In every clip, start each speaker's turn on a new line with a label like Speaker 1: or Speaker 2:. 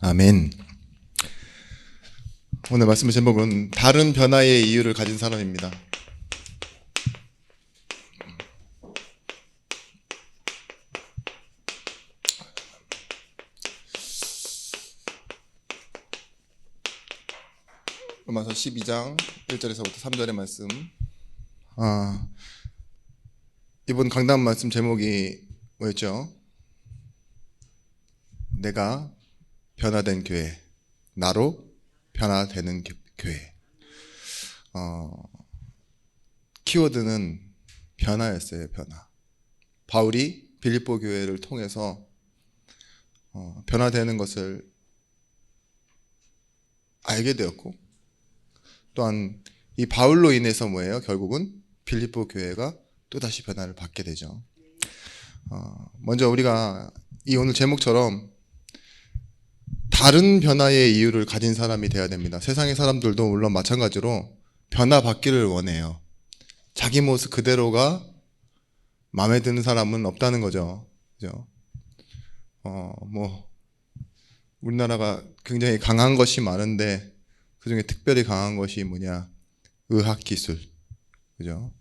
Speaker 1: 아멘. 오늘 말씀의 제목은 다른 변화의 이유를 가진 사람입니다. 로마서 12장 1절에서부터 3절의 말씀. 이번 강단 말씀 제목이 뭐였죠? 내가 변화된 교회, 나로 변화되는 교회. 키워드는 변화였어요. 변화. 바울이 빌립보 교회를 통해서 변화되는 것을 알게 되었고, 또한 이 바울로 인해서 뭐예요? 결국은 빌립보 교회가 또다시 변화를 받게 되죠. 먼저 우리가 이 오늘 제목처럼 다른 변화의 이유를 가진 사람이 되어야 됩니다. 세상의 사람들도 물론 마찬가지로 변화받기를 원해요. 자기 모습 그대로가 마음에 드는 사람은 없다는 거죠. 그죠? 우리나라가 굉장히 강한 것이 많은데 그 중에 특별히 강한 것이 뭐냐? 의학기술. 그죠?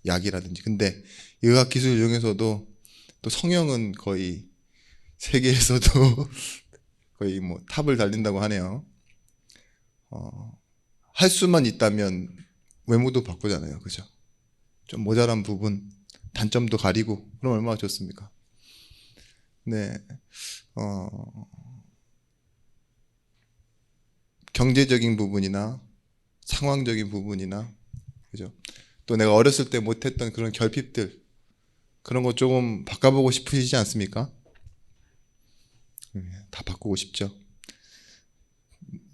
Speaker 1: 약이라든지. 근데 이 의학기술 중에서도 또 성형은 거의 세계에서도 거의 탑을 달린다고 하네요. 할 수만 있다면 외모도 바꾸잖아요. 그죠? 좀 모자란 부분, 단점도 가리고, 그럼 얼마나 좋습니까? 네. 경제적인 부분이나 상황적인 부분이나, 그죠? 또 내가 어렸을 때 못했던 그런 결핍들, 그런 거 조금 바꿔보고 싶으시지 않습니까? 다 바꾸고 싶죠.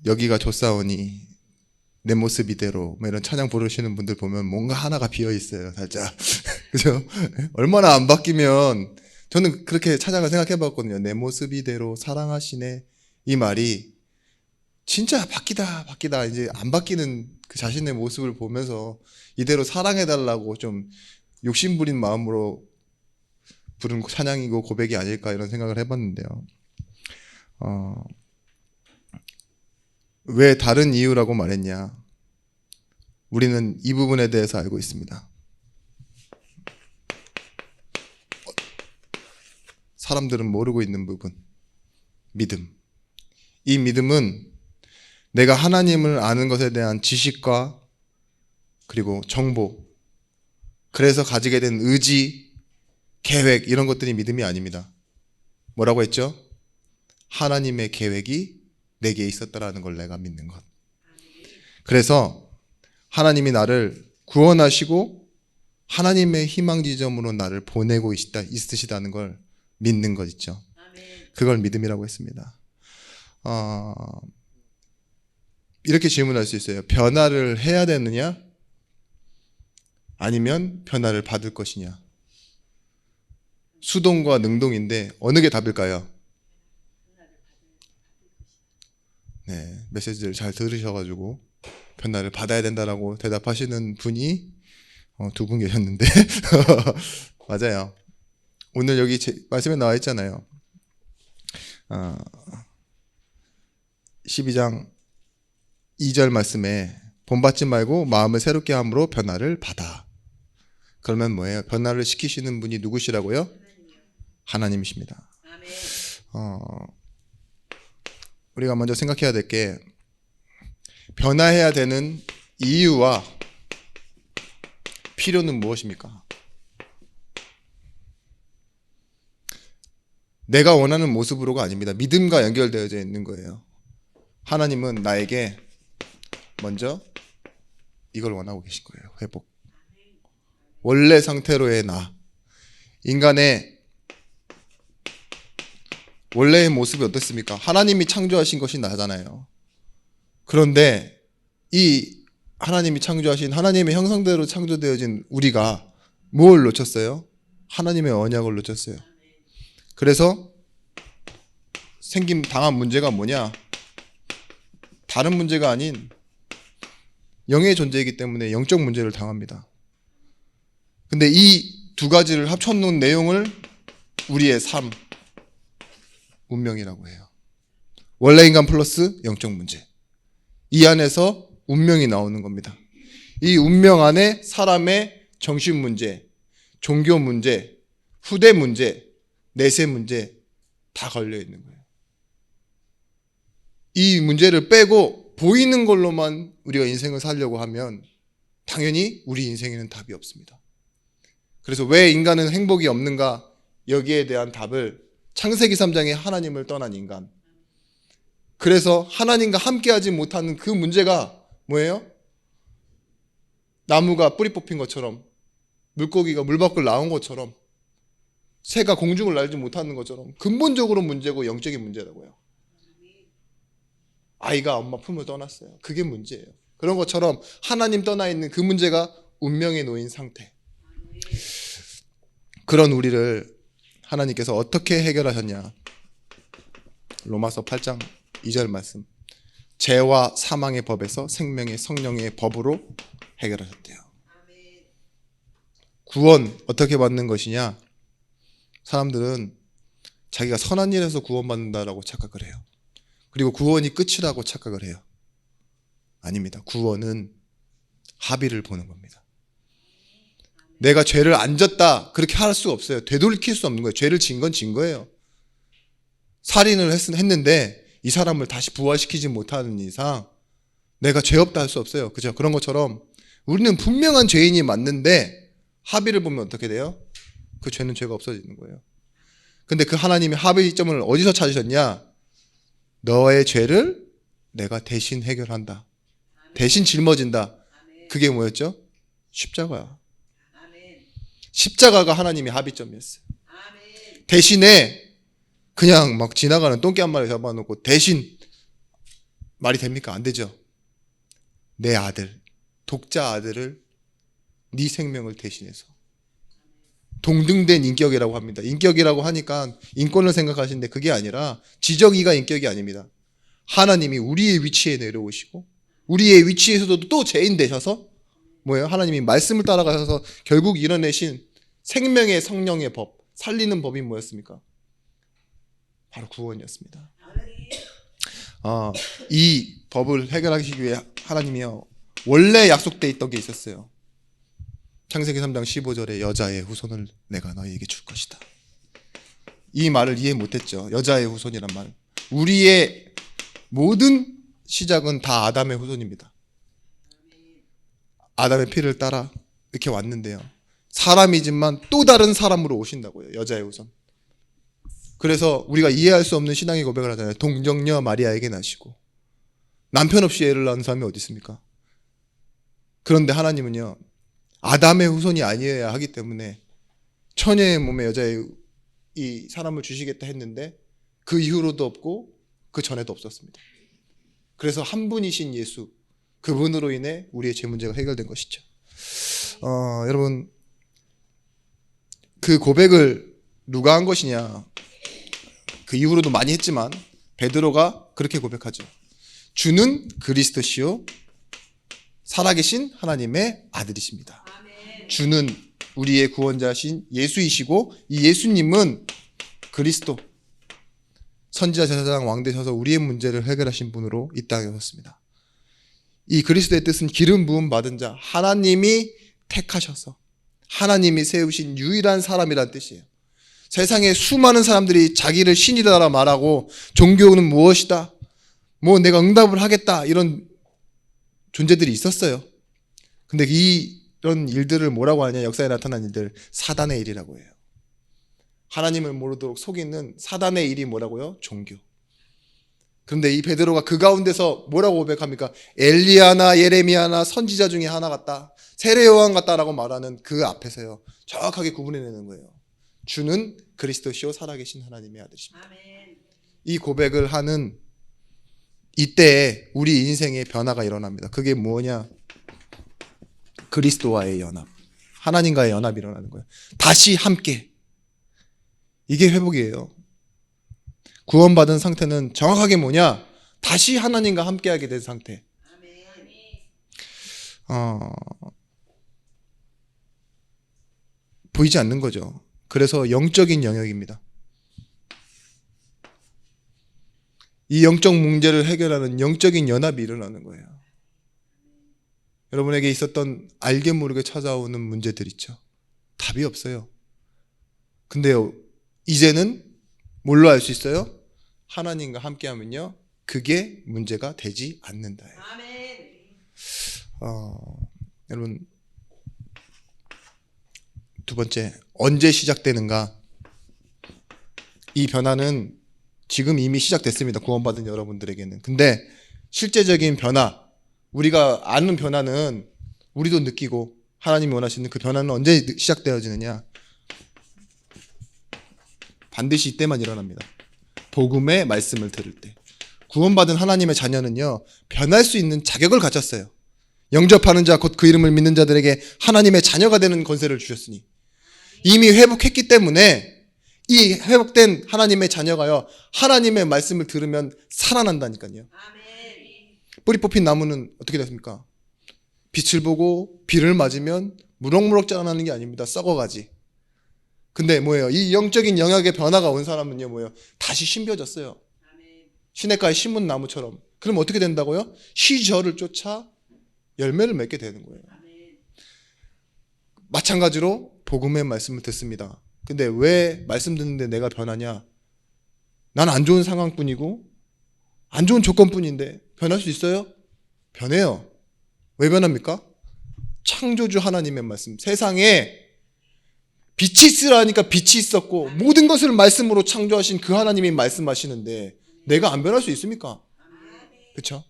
Speaker 1: 여기가 좋사오니 내 모습 이대로 이런 찬양 부르시는 분들 보면 뭔가 하나가 비어 있어요. 살짝. 그죠? 얼마나 안 바뀌면, 저는 그렇게 찬양을 생각해 봤거든요. 내 모습 이대로 사랑하시네. 이 말이 진짜 바뀌다 이제 안 바뀌는 그 자신의 모습을 보면서 이대로 사랑해 달라고 좀 욕심부린 마음으로 부른 찬양이고 고백이 아닐까 이런 생각을 해봤는데요. 왜 다른 이유라고 말했냐? 우리는 이 부분에 대해서 알고 있습니다. 사람들은 모르고 있는 부분, 믿음. 이 믿음은 내가 하나님을 아는 것에 대한 지식과 그리고 정보, 그래서 가지게 된 의지, 계획, 이런 것들이 믿음이 아닙니다. 뭐라고 했죠? 하나님의 계획이 내게 있었다라는 걸 내가 믿는 것. 그래서 하나님이 나를 구원하시고 하나님의 희망지점으로 나를 보내고 있으시다는 걸 믿는 것 있죠. 그걸 믿음이라고 했습니다. 이렇게 질문할 수 있어요. 변화를 해야 되느냐? 아니면 변화를 받을 것이냐? 수동과 능동인데 어느 게 답일까요? 네, 메시지를 잘 들으셔가지고 변화를 받아야 된다라고 대답하시는 분이 두 분 계셨는데 맞아요. 오늘 여기 말씀에 나와 있잖아요. 12장 2절 말씀에 본받지 말고 마음을 새롭게 함으로 변화를 받아. 그러면 뭐예요? 변화를 시키시는 분이 누구시라고요? 하나님이십니다. 우리가 먼저 생각해야 될 게, 변화해야 되는 이유와 필요는 무엇입니까? 내가 원하는 모습으로가 아닙니다. 믿음과 연결되어져 있는 거예요. 하나님은 나에게 먼저 이걸 원하고 계신 거예요. 회복. 원래 상태로의 나. 인간의 원래의 모습이 어떻습니까? 하나님이 창조하신 것이 나잖아요. 그런데 이 하나님이 창조하신 하나님의 형상대로 창조되어진 우리가 뭘 놓쳤어요? 하나님의 언약을 놓쳤어요. 그래서 당한 문제가 뭐냐? 다른 문제가 아닌 영의 존재이기 때문에 영적 문제를 당합니다. 근데 이 두 가지를 합쳐놓은 내용을 우리의 삶, 운명이라고 해요. 원래 인간 플러스 영적 문제. 이 안에서 운명이 나오는 겁니다. 이 운명 안에 사람의 정신 문제, 종교 문제, 후대 문제, 내세 문제 다 걸려 있는 거예요. 이 문제를 빼고 보이는 걸로만 우리가 인생을 살려고 하면 당연히 우리 인생에는 답이 없습니다. 그래서 왜 인간은 행복이 없는가? 여기에 대한 답을 창세기 3장에 하나님을 떠난 인간. 그래서 하나님과 함께하지 못하는 그 문제가 뭐예요? 나무가 뿌리 뽑힌 것처럼, 물고기가 물 밖을 나온 것처럼, 새가 공중을 날지 못하는 것처럼 근본적으로 문제고 영적인 문제라고요. 아이가 엄마 품을 떠났어요. 그게 문제예요. 그런 것처럼 하나님 떠나 있는 그 문제가 운명에 놓인 상태. 그런 우리를 하나님께서 어떻게 해결하셨냐? 로마서 8장 2절 말씀. 죄와 사망의 법에서 생명의 성령의 법으로 해결하셨대요. 구원 어떻게 받는 것이냐? 사람들은 자기가 선한 일에서 구원받는다라고 착각을 해요. 그리고 구원이 끝이라고 착각을 해요. 아닙니다. 구원은 합의를 보는 겁니다. 내가 죄를 안 졌다 그렇게 할 수가 없어요. 되돌릴 수 없는 거예요. 죄를 진 건 진 거예요. 살인을 했는데 이 사람을 다시 부활시키지 못하는 이상 내가 죄 없다 할 수 없어요. 그죠? 그런 것처럼 우리는 분명한 죄인이 맞는데 합의를 보면 어떻게 돼요? 그 죄는 죄가 없어지는 거예요. 근데 그 하나님이 합의점을 어디서 찾으셨냐? 너의 죄를 내가 대신 해결한다. 대신 짊어진다. 그게 뭐였죠? 십자가야. 십자가가 하나님의 합의점이었어요. 대신에 그냥 막 지나가는 똥개 한 마리 잡아놓고 대신 말이 됩니까? 안 되죠. 내 아들, 독자 아들을 네 생명을 대신해서 동등된 인격이라고 합니다. 인격이라고 하니까 인권을 생각하시는데 그게 아니라 지정의가 인격이 아닙니다. 하나님이 우리의 위치에 내려오시고 우리의 위치에서도 또 죄인 되셔서 뭐예요? 하나님이 말씀을 따라가셔서 결국 이뤄내신 생명의 성령의 법, 살리는 법이 뭐였습니까? 바로 구원이었습니다. 이 법을 해결하기 위해 하나님이요 원래 약속되어 있던 게 있었어요. 창세기 3장 15절에 여자의 후손을 내가 너희에게 줄 것이다. 이 말을 이해 못했죠. 여자의 후손이란 말. 우리의 모든 시작은 다 아담의 후손입니다. 아담의 피를 따라 이렇게 왔는데요. 사람이지만 또 다른 사람으로 오신다고요. 여자의 후손. 그래서 우리가 이해할 수 없는 신앙의 고백을 하잖아요. 동정녀 마리아에게 나시고 남편 없이 애를 낳은 사람이 어디 있습니까? 그런데 하나님은요. 아담의 후손이 아니어야 하기 때문에 처녀의 몸에 여자의 이 사람을 주시겠다 했는데 그 이후로도 없고 그 전에도 없었습니다. 그래서 한 분이신 예수 그분으로 인해 우리의 죄 문제가 해결된 것이죠. 여러분 그 고백을 누가 한 것이냐? 그 이후로도 많이 했지만 베드로가 그렇게 고백하죠. 주는 그리스도시요 살아계신 하나님의 아들이십니다. 주는 우리의 구원자신 예수이시고 이 예수님은 그리스도 선지자 제사장 왕 되셔서 우리의 문제를 해결하신 분으로 이 땅에 오셨습니다. 이 그리스도의 뜻은 기름 부음 받은 자, 하나님이 택하셔서 하나님이 세우신 유일한 사람이란 뜻이에요. 세상에 수많은 사람들이 자기를 신이다라 말하고 종교는 무엇이다, 뭐 내가 응답을 하겠다 이런 존재들이 있었어요. 근데 이런 일들을 뭐라고 하냐? 역사에 나타난 일들 사단의 일이라고 해요. 하나님을 모르도록 속이는 사단의 일이 뭐라고요? 종교. 그런데 이 베드로가 그 가운데서 뭐라고 고백합니까? 엘리야나 예레미야나 선지자 중에 하나 같다, 세례 요한 같다라고 말하는 그 앞에서요 정확하게 구분해내는 거예요. 주는 그리스도시요 살아계신 하나님의 아들이십니다. 아멘. 이 고백을 하는 이때에 우리 인생의 변화가 일어납니다. 그게 뭐냐? 그리스도와의 연합, 하나님과의 연합이 일어나는 거예요. 다시 함께. 이게 회복이에요. 구원받은 상태는 정확하게 뭐냐? 다시 하나님과 함께하게 된 상태. 보이지 않는 거죠. 그래서 영적인 영역입니다. 이 영적 문제를 해결하는 영적인 연합이 일어나는 거예요. 여러분에게 있었던 알게 모르게 찾아오는 문제들 있죠. 답이 없어요. 근데요, 이제는 뭘로 알 수 있어요? 하나님과 함께하면요, 그게 문제가 되지 않는다. 여러분, 두 번째, 언제 시작되는가? 이 변화는 지금 이미 시작됐습니다. 구원받은 여러분들에게는. 근데 실제적인 변화, 우리가 아는 변화는 우리도 느끼고 하나님이 원하시는 그 변화는 언제 시작되어지느냐? 반드시 이때만 일어납니다. 복음의 말씀을 들을 때. 구원받은 하나님의 자녀는요, 변할 수 있는 자격을 가졌어요. 영접하는 자, 곧 그 이름을 믿는 자들에게 하나님의 자녀가 되는 권세를 주셨으니, 이미 회복했기 때문에 이 회복된 하나님의 자녀가요, 하나님의 말씀을 들으면 살아난다니까요. 뿌리 뽑힌 나무는 어떻게 됐습니까? 빛을 보고 비를 맞으면 무럭무럭 자라나는 게 아닙니다. 썩어가지. 근데 뭐예요? 이 영적인 영역의 변화가 온 사람은요, 뭐예요? 다시 신벼졌어요. 시냇가에 심은 나무처럼. 그럼 어떻게 된다고요? 시절을 쫓아 열매를 맺게 되는 거예요. 마찬가지로 복음의 말씀을 듣습니다. 근데 왜 말씀 듣는데 내가 변하냐? 난 안 좋은 상황뿐이고 안 좋은 조건뿐인데 변할 수 있어요? 변해요. 왜 변합니까? 창조주 하나님의 말씀. 세상에 빛이 있으라니까 빛이 있었고 모든 것을 말씀으로 창조하신 그 하나님이 말씀하시는데 내가 안 변할 수 있습니까? 그렇죠?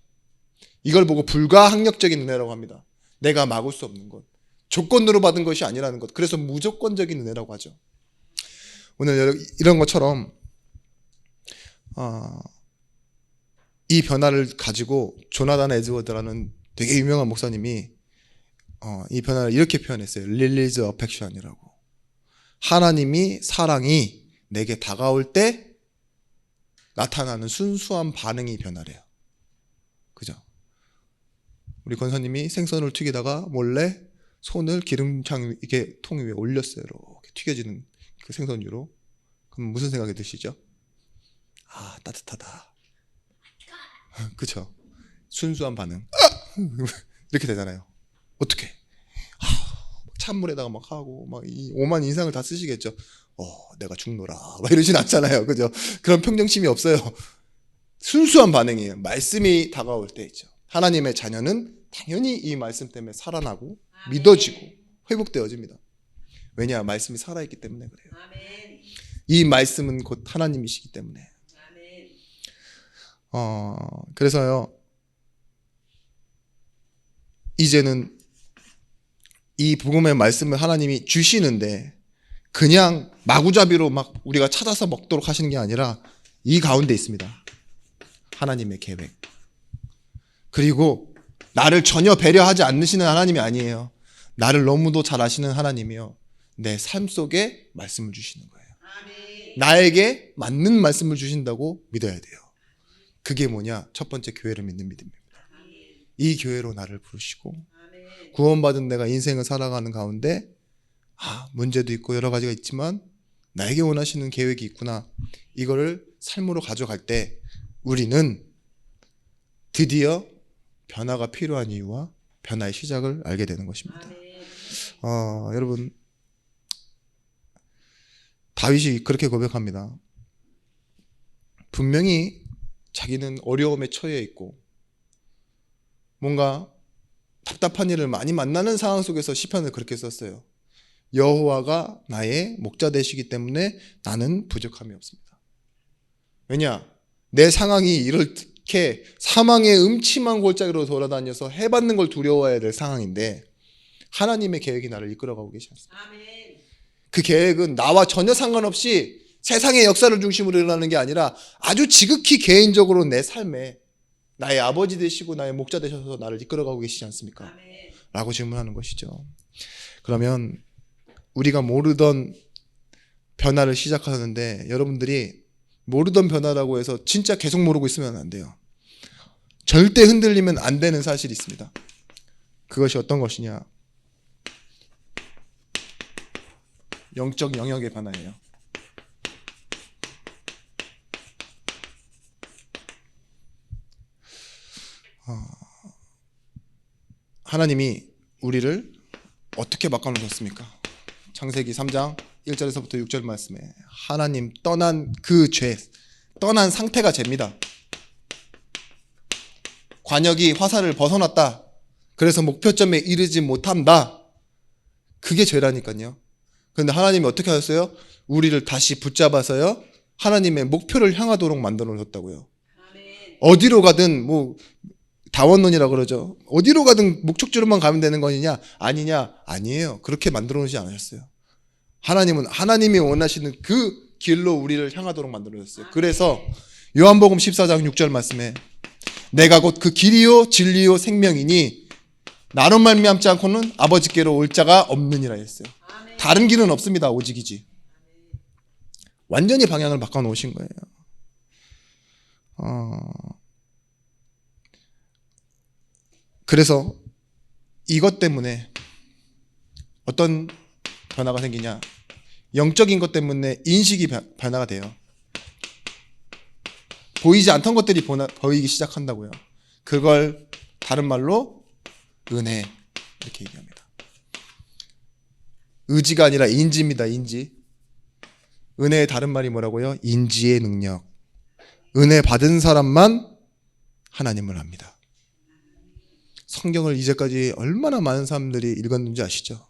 Speaker 1: 이걸 보고 불가항력적인 은혜라고 합니다. 내가 막을 수 없는 것. 조건으로 받은 것이 아니라는 것. 그래서 무조건적인 은혜라고 하죠. 오늘 이런 것처럼 이 변화를 가지고 조나단 에드워드라는 되게 유명한 목사님이 이 변화를 이렇게 표현했어요. 릴리즈 어펙션이라고. 하나님이 사랑이 내게 다가올 때 나타나는 순수한 반응이 변화래요. 그죠? 우리 권사님이 생선을 튀기다가 몰래 손을 기름창 이렇게 통 위에 올렸어요. 이렇게 튀겨지는 그 생선 위로. 그럼 무슨 생각이 드시죠? 아, 따뜻하다. 그쵸? 순수한 반응. 이렇게 되잖아요. 어떻게? 찬물에다가 막 하고 막 이 오만 인상을 다 쓰시겠죠. 내가 죽노라 막 이러진 않잖아요. 그죠? 그런 평정심이 없어요. 순수한 반응이에요. 말씀이 다가올 때 있죠. 하나님의 자녀는 당연히 이 말씀 때문에 살아나고 믿어지고 회복되어집니다. 왜냐? 말씀이 살아있기 때문에 그래요. 이 말씀은 곧 하나님이시기 때문에. 그래서요, 이제는 이 복음의 말씀을 하나님이 주시는데 그냥 마구잡이로 막 우리가 찾아서 먹도록 하시는 게 아니라 이 가운데 있습니다. 하나님의 계획. 그리고 나를 전혀 배려하지 않으시는 하나님이 아니에요. 나를 너무도 잘 아시는 하나님이요. 내 삶 속에 말씀을 주시는 거예요. 나에게 맞는 말씀을 주신다고 믿어야 돼요. 그게 뭐냐? 첫 번째, 교회를 믿는 믿음입니다. 이 교회로 나를 부르시고 구원받은 내가 인생을 살아가는 가운데 문제도 있고 여러 가지가 있지만 나에게 원하시는 계획이 있구나. 이거를 삶으로 가져갈 때 우리는 드디어 변화가 필요한 이유와 변화의 시작을 알게 되는 것입니다. 여러분, 다윗이 그렇게 고백합니다. 분명히 자기는 어려움에 처해 있고 뭔가 답답한 일을 많이 만나는 상황 속에서 시편을 그렇게 썼어요. 여호와가 나의 목자 되시기 때문에 나는 부족함이 없습니다. 왜냐? 내 상황이 이렇게 사망의 음침한 골짜기로 돌아다녀서 해받는 걸 두려워해야 될 상황인데 하나님의 계획이 나를 이끌어가고 계시 않습니다. 그 계획은 나와 전혀 상관없이 세상의 역사를 중심으로 일어나는 게 아니라 아주 지극히 개인적으로 내 삶에 나의 아버지 되시고 나의 목자 되셔서 나를 이끌어가고 계시지 않습니까? 라고 질문하는 것이죠. 그러면 우리가 모르던 변화를 시작하는데 여러분들이 모르던 변화라고 해서 진짜 계속 모르고 있으면 안 돼요. 절대 흔들리면 안 되는 사실이 있습니다. 그것이 어떤 것이냐? 영적 영역의 변화예요. 하나님이 우리를 어떻게 바꿔놓으셨습니까? 창세기 3장 1절에서부터 6절 말씀에 하나님 떠난 그 죄, 떠난 상태가 죄입니다. 관역이 화살을 벗어났다. 그래서 목표점에 이르지 못한다. 그게 죄라니까요. 그런데 하나님이 어떻게 하셨어요? 우리를 다시 붙잡아서요, 하나님의 목표를 향하도록 만들어 놓으셨다고요. 어디로 가든 뭐 다원론이라고 그러죠. 어디로 가든 목적지로만 가면 되는 거냐? 아니냐? 아니에요. 그렇게 만들어 놓지 않으셨어요. 하나님은 하나님이 원하시는 그 길로 우리를 향하도록 만들어 놓으셨어요. 그래서 요한복음 14장 6절 말씀에 내가 곧 그 길이요 진리요 생명이니 나로 말미암지 않고는 아버지께로 올 자가 없느니라 했어요. 다른 길은 없습니다. 오직이지. 완전히 방향을 바꿔 놓으신 거예요. 그래서 이것 때문에 어떤 변화가 생기냐? 영적인 것 때문에 인식이 변화가 돼요. 보이지 않던 것들이 보이기 시작한다고요. 그걸 다른 말로 은혜 이렇게 얘기합니다. 의지가 아니라 인지입니다. 인지. 은혜의 다른 말이 뭐라고요? 인지의 능력. 은혜 받은 사람만 하나님을 압니다. 성경을 이제까지 얼마나 많은 사람들이 읽었는지 아시죠?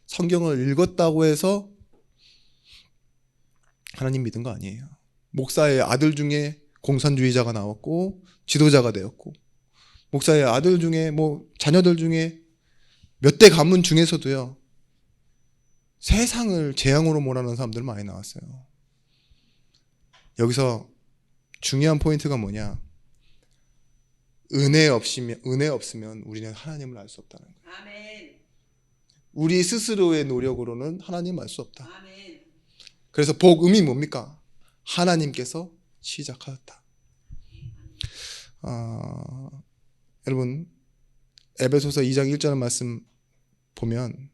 Speaker 1: 성경을 읽었다고 해서 하나님 믿은 거 아니에요. 목사의 아들 중에 공산주의자가 나왔고 지도자가 되었고, 목사의 아들 중에 뭐 자녀들 중에 몇 대 가문 중에서도요, 세상을 재앙으로 몰아넣은 사람들 많이 나왔어요. 여기서 중요한 포인트가 뭐냐? 은혜 없으면 우리는 하나님을 알 수 없다는 거예요.
Speaker 2: 아멘.
Speaker 1: 우리 스스로의 노력으로는 하나님을 알 수 없다.
Speaker 2: 아멘.
Speaker 1: 그래서 복음이 뭡니까? 하나님께서 시작하였다. 여러분, 에베소서 2장 1절 말씀 보면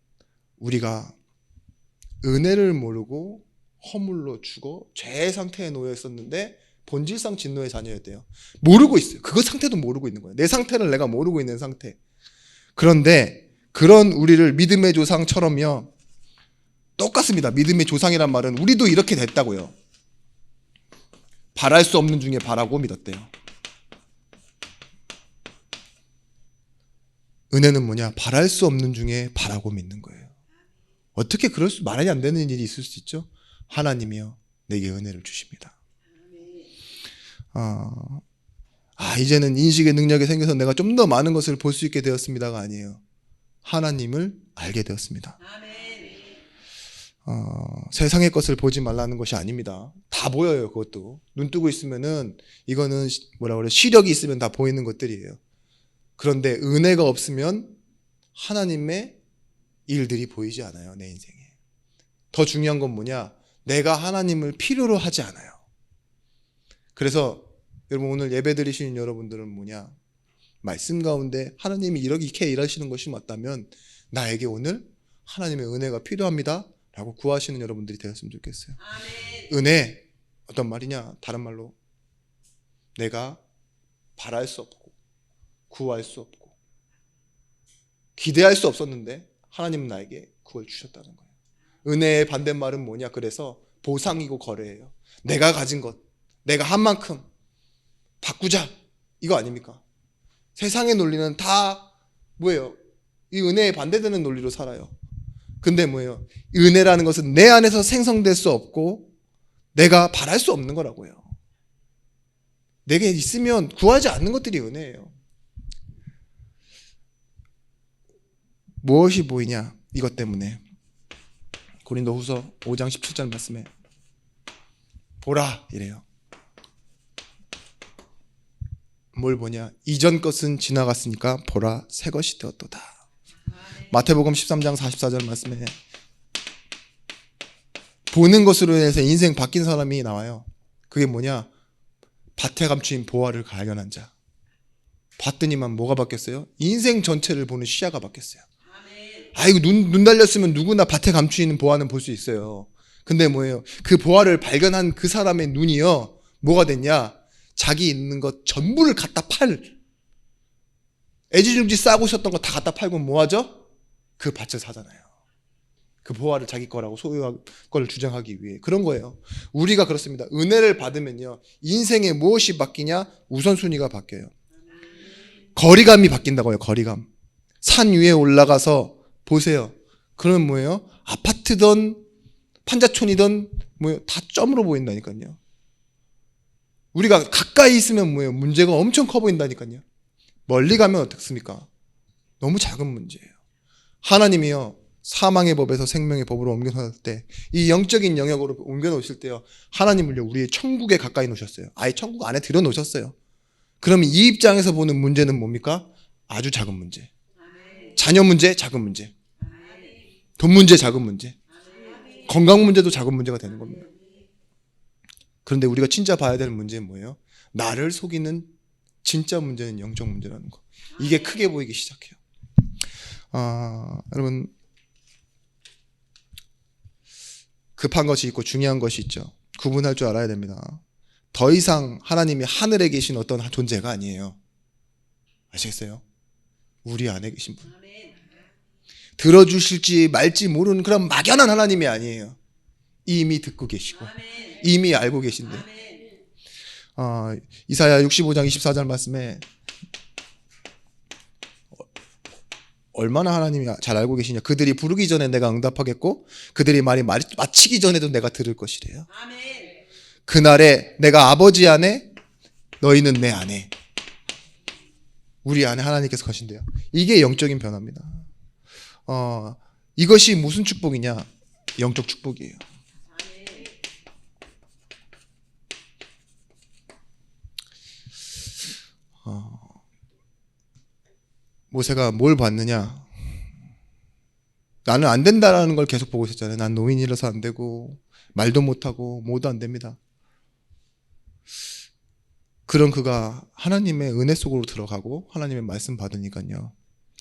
Speaker 1: 우리가 은혜를 모르고 허물로 죽어 죄의 상태에 놓여 있었는데 본질상 진노의 자녀였대요. 모르고 있어요. 그 상태도 모르고 있는 거예요. 내 상태를 내가 모르고 있는 상태. 그런데 그런 우리를 믿음의 조상처럼요, 똑같습니다. 믿음의 조상이란 말은 우리도 이렇게 됐다고요. 바랄 수 없는 중에 바라고 믿었대요. 은혜는 뭐냐? 바랄 수 없는 중에 바라고 믿는 거예요. 어떻게 말이 안 되는 일이 있을 수 있죠? 하나님이요, 내게 은혜를 주십니다. 이제는 인식의 능력이 생겨서 내가 좀 더 많은 것을 볼 수 있게 되었습니다가 아니에요. 하나님을 알게 되었습니다. 세상의 것을 보지 말라는 것이 아닙니다. 다 보여요. 그것도 눈 뜨고 있으면은 이거는 시력이 있으면 다 보이는 것들이에요. 그런데 은혜가 없으면 하나님의 일들이 보이지 않아요. 내 인생에. 더 중요한 건 뭐냐? 내가 하나님을 필요로 하지 않아요. 그래서 여러분, 오늘 예배 드리시는 여러분들은 뭐냐? 말씀 가운데 하나님이 이렇게 일하시는 것이 맞다면 나에게 오늘 하나님의 은혜가 필요합니다 라고 구하시는 여러분들이 되었으면 좋겠어요.
Speaker 2: 아멘.
Speaker 1: 은혜, 어떤 말이냐? 다른 말로 내가 바랄 수 없고 구할 수 없고 기대할 수 없었는데 하나님은 나에게 구원 주셨다는 거예요. 은혜의 반대말은 뭐냐? 그래서 보상이고 거래예요. 내가 가진 것, 내가 한 만큼 바꾸자, 이거 아닙니까? 세상의 논리는 다 뭐예요? 이 은혜에 반대되는 논리로 살아요. 근데 뭐예요? 은혜라는 것은 내 안에서 생성될 수 없고 내가 바랄 수 없는 거라고요. 내게 있으면 구하지 않는 것들이 은혜예요. 무엇이 보이냐? 이것 때문에 고린도후서 5장 17절 말씀에 보라 이래요. 뭘 보냐? 이전 것은 지나갔으니까 보라 새 것이 되었도다. 마태복음 13장 44절 말씀에 보는 것으로 인해서 인생 바뀐 사람이 나와요. 그게 뭐냐? 밭에 감추인 보화를 발견한 자. 봤더니만 뭐가 바뀌었어요? 인생 전체를 보는 시야가 바뀌었어요. 아이고, 눈 달렸으면 누구나 밭에 감추인 보화는 볼 수 있어요. 근데 뭐예요? 그 보화를 발견한 그 사람의 눈이요, 뭐가 됐냐? 자기 있는 것 전부를 갖다 팔 애지중지 싸고 있었던 거 다 갖다 팔고 뭐하죠? 그 밭을 사잖아요. 그 보화를 자기 거라고 소유할 걸 주장하기 위해. 그런 거예요. 우리가 그렇습니다. 은혜를 받으면요, 인생에 무엇이 바뀌냐? 우선순위가 바뀌어요. 거리감이 바뀐다고요. 거리감. 산 위에 올라가서 보세요. 그럼 뭐예요? 아파트든 판자촌이든 뭐예요? 다 점으로 보인다니까요. 우리가 가까이 있으면 뭐예요? 문제가 엄청 커 보인다니까요. 멀리 가면 어떻습니까? 너무 작은 문제예요. 하나님이요, 사망의 법에서 생명의 법으로 옮겨놓을 때, 이 영적인 영역으로 옮겨놓으실 때요, 하나님을요, 우리의 천국에 가까이 놓으셨어요. 아예 천국 안에 들여놓으셨어요. 그러면 이 입장에서 보는 문제는 뭡니까? 아주 작은 문제. 자녀 문제, 작은 문제. 돈 문제, 작은 문제. 건강 문제도 작은 문제가 되는 겁니다. 그런데 우리가 진짜 봐야 될 문제는 뭐예요? 나를 속이는 진짜 문제는 영적 문제라는 거. 이게 크게 보이기 시작해요. 여러분, 급한 것이 있고 중요한 것이 있죠. 구분할 줄 알아야 됩니다. 더 이상 하나님이 하늘에 계신 어떤 존재가 아니에요. 아시겠어요? 우리 안에 계신 분. 들어주실지 말지 모르는 그런 막연한 하나님이 아니에요. 이미 듣고 계시고 이미 알고 계신데, 이사야 65장 24절 말씀에 얼마나 하나님이 잘 알고 계시냐. 그들이 부르기 전에 내가 응답하겠고 그들이 말이 마치기 전에도 내가 들을 것이래요. 그날에 내가 아버지 안에 너희는 내 안에. 우리 안에 하나님께서 가신대요. 이게 영적인 변화입니다. 이것이 무슨 축복이냐? 영적 축복이에요. 모세가 뭘 봤느냐? 나는 안 된다라는 걸 계속 보고 있었잖아요. 난 노인이라서 안 되고 말도 못하고 뭐도 안 됩니다. 그런 그가 하나님의 은혜 속으로 들어가고 하나님의 말씀 받으니까요,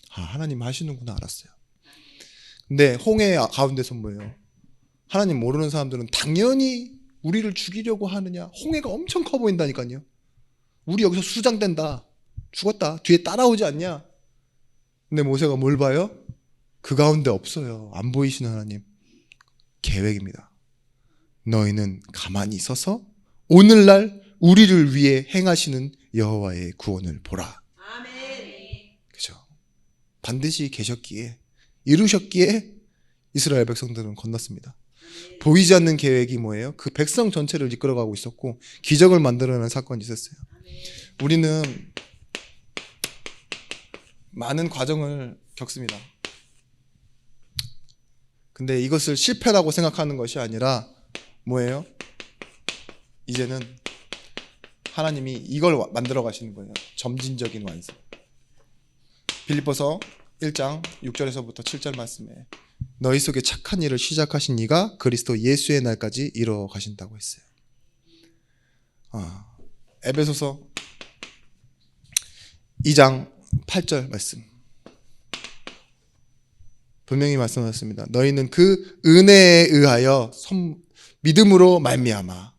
Speaker 1: 하나님 하시는구나 알았어요. 근데 홍해 가운데서 뭐예요? 하나님 모르는 사람들은 당연히 우리를 죽이려고 하느냐? 홍해가 엄청 커 보인다니까요. 우리 여기서 수장된다, 죽었다, 뒤에 따라오지 않냐? 근데 모세가 뭘 봐요? 그 가운데 없어요. 안 보이시는 하나님. 계획입니다. 너희는 가만히 있어서 오늘날 우리를 위해 행하시는 여호와의 구원을 보라.
Speaker 2: 아멘.
Speaker 1: 그죠? 반드시 계셨기에, 이루셨기에 이스라엘 백성들은 건넜습니다. 보이지 않는 계획이 뭐예요? 그 백성 전체를 이끌어가고 있었고 기적을 만들어내는 사건이 있었어요. 우리는 많은 과정을 겪습니다. 근데 이것을 실패라고 생각하는 것이 아니라 뭐예요? 이제는 하나님이 이걸 만들어 가시는 거예요. 점진적인 완성. 빌립보서 1장 6절에서부터 7절 말씀에 너희 속에 착한 일을 시작하신 이가 그리스도 예수의 날까지 이루어 가신다고 했어요. 에베소서 2장 8절 말씀. 분명히 말씀하셨습니다. 너희는 그 은혜에 의하여 믿음으로 말미암아.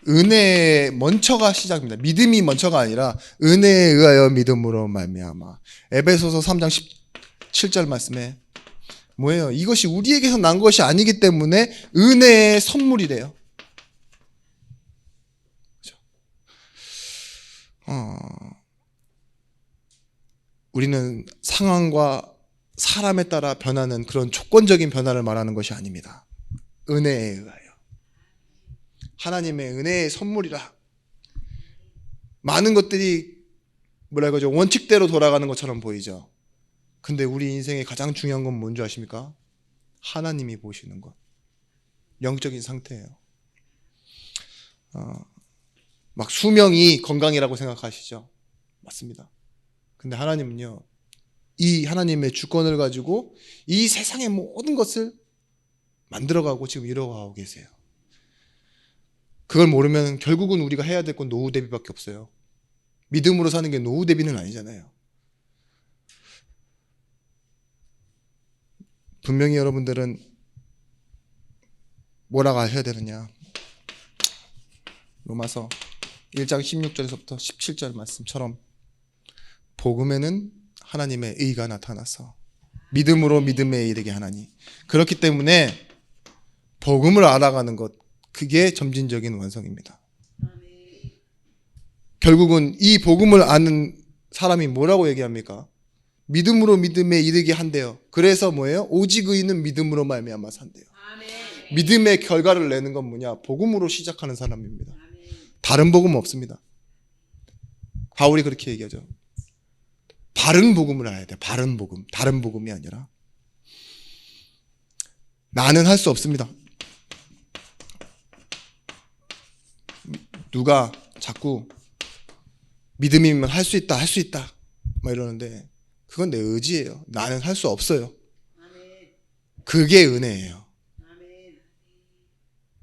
Speaker 1: 은혜의 먼저가 시작입니다. 믿음이 먼저가 아니라 은혜에 의하여 믿음으로 말미암아. 에베소서 3장 17절 말씀에 뭐예요? 이것이 우리에게서 난 것이 아니기 때문에 은혜의 선물이래요. 그렇죠? 우리는 상황과 사람에 따라 변하는 그런 조건적인 변화를 말하는 것이 아닙니다. 은혜에 의하여. 하나님의 은혜의 선물이라. 많은 것들이 뭐라 그러죠? 원칙대로 돌아가는 것처럼 보이죠. 근데 우리 인생의 가장 중요한 건 뭔지 아십니까? 하나님이 보시는 것. 영적인 상태예요. 막 수명이 건강이라고 생각하시죠? 맞습니다. 근데 하나님은요, 이 하나님의 주권을 가지고 이 세상의 모든 것을 만들어가고 지금 이뤄가고 계세요. 그걸 모르면 결국은 우리가 해야 될 건 노후 대비밖에 없어요. 믿음으로 사는 게 노후 대비는 아니잖아요. 분명히 여러분들은 뭐라고 하셔야 되느냐? 로마서 1장 16절에서부터 17절 말씀처럼 복음에는 하나님의 의가 나타나서 믿음으로 믿음에 이르게 하나니. 그렇기 때문에 복음을 알아가는 것, 그게 점진적인 완성입니다. 결국은 이 복음을 아는 사람이 뭐라고 얘기합니까? 믿음으로 믿음에 이르게 한대요. 그래서 뭐예요? 오직 의인은 믿음으로 말미암아 산대요. 믿음의 결과를 내는 건 뭐냐? 복음으로 시작하는 사람입니다. 다른 복음 없습니다. 바울이 그렇게 얘기하죠. 바른 복음을 알아야 돼. 바른 복음. 다른 복음이 아니라. 나는 할 수 없습니다. 누가 자꾸 믿음이면 할 수 있다, 할 수 있다 막 이러는데 그건 내 의지예요. 나는 할 수 없어요. 그게 은혜예요.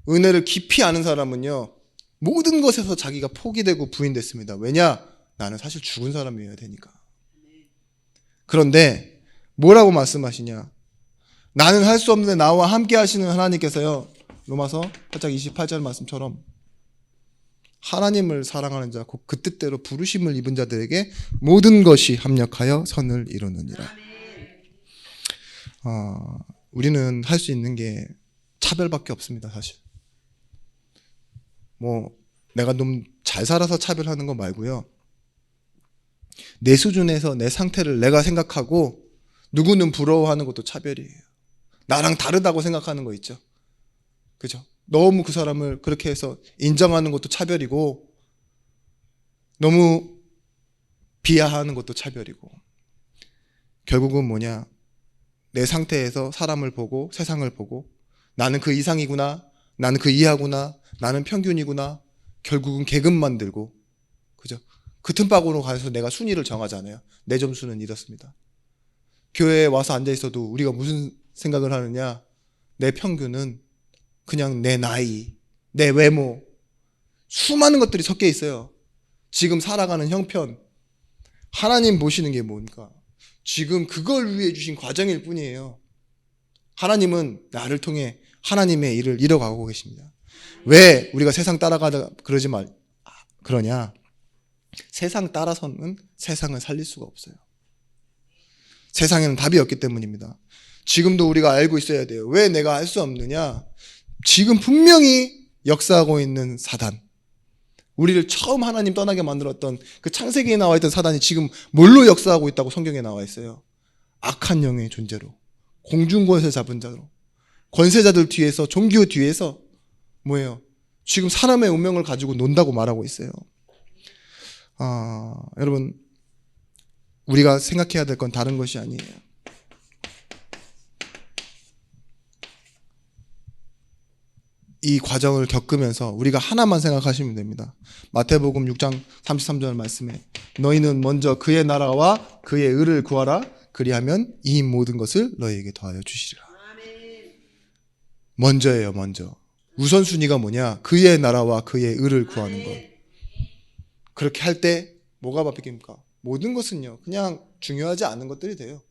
Speaker 1: 은혜를 깊이 아는 사람은요, 모든 것에서 자기가 포기되고 부인됐습니다. 왜냐? 나는 사실 죽은 사람이어야 되니까. 그런데 뭐라고 말씀하시냐? 나는 할 수 없는데 나와 함께 하시는 하나님께서요, 로마서 8장 28절 말씀처럼 하나님을 사랑하는 자, 곧 그 뜻대로 부르심을 입은 자들에게 모든 것이 합력하여 선을 이루느니라. 우리는 할 수 있는 게 차별밖에 없습니다, 사실. 내가 너무 잘 살아서 차별하는 거 말고요. 내 수준에서 내 상태를 내가 생각하고 누구는 부러워하는 것도 차별이에요. 나랑 다르다고 생각하는 거 있죠. 그죠? 너무 그 사람을 그렇게 해서 인정하는 것도 차별이고 너무 비하하는 것도 차별이고 결국은 뭐냐? 내 상태에서 사람을 보고 세상을 보고 나는 그 이상이구나, 나는 그 이하구나, 나는 평균이구나, 결국은 계급 만들고, 그죠? 그 틈바구로 가서 내가 순위를 정하잖아요. 내 점수는 이렇습니다. 교회에 와서 앉아 있어도 우리가 무슨 생각을 하느냐? 내 평균은 그냥 내 나이, 내 외모, 수많은 것들이 섞여 있어요. 지금 살아가는 형편, 하나님 보시는 게 뭡니까? 지금 그걸 위해 주신 과정일 뿐이에요. 하나님은 나를 통해 하나님의 일을 이뤄가고 계십니다. 왜 우리가 세상 따라가다 그러냐? 세상 따라서는 세상을 살릴 수가 없어요. 세상에는 답이 없기 때문입니다. 지금도 우리가 알고 있어야 돼요. 왜 내가 할 수 없느냐? 지금 분명히 역사하고 있는 사단, 우리를 처음 하나님 떠나게 만들었던 그 창세기에 나와 있던 사단이 지금 뭘로 역사하고 있다고 성경에 나와 있어요? 악한 영의 존재로, 공중권세 잡은 자로, 권세자들 뒤에서, 종교 뒤에서 뭐예요? 지금 사람의 운명을 가지고 논다고 말하고 있어요. 여러분, 우리가 생각해야 될 건 다른 것이 아니에요. 이 과정을 겪으면서 우리가 하나만 생각하시면 됩니다. 마태복음 6장 33절 말씀에 너희는 먼저 그의 나라와 그의 의를 구하라. 그리하면 이 모든 것을 너희에게 더하여 주시리라. 먼저예요, 먼저. 우선순위가 뭐냐? 그의 나라와 그의 의를 구하는 것. 그렇게 할 때 뭐가 바뀝니까? 모든 것은요, 그냥 중요하지 않은 것들이 돼요.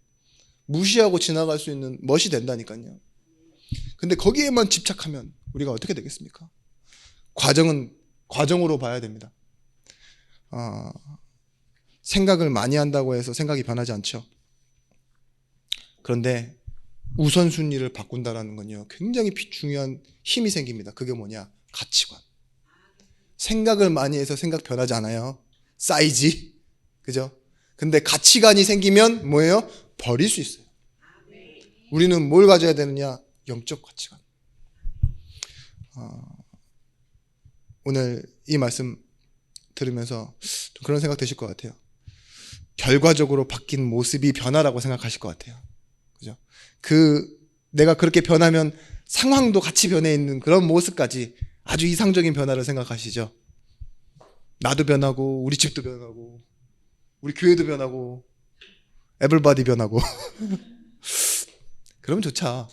Speaker 1: 무시하고 지나갈 수 있는 멋이 된다니까요. 근데 거기에만 집착하면 우리가 어떻게 되겠습니까? 과정은 과정으로 봐야 됩니다. 생각을 많이 한다고 해서 생각이 변하지 않죠. 그런데 우선순위를 바꾼다는 건요, 굉장히 중요한 힘이 생깁니다. 그게 뭐냐? 가치관. 생각을 많이 해서 생각 변하지 않아요. 쌓이지. 그죠? 근데 가치관이 생기면 뭐예요? 버릴 수 있어요. 우리는 뭘 가져야 되느냐? 영적 가치관. 오늘 이 말씀 들으면서 좀 그런 생각 드실 것 같아요. 결과적으로 바뀐 모습이 변화라고 생각하실 것 같아요. 그죠? 내가 그렇게 변하면 상황도 같이 변해 있는 그런 모습까지 아주 이상적인 변화를 생각하시죠? 나도 변하고, 우리 집도 변하고, 우리 교회도 변하고, 에블바디 변하고. 그러면 좋죠.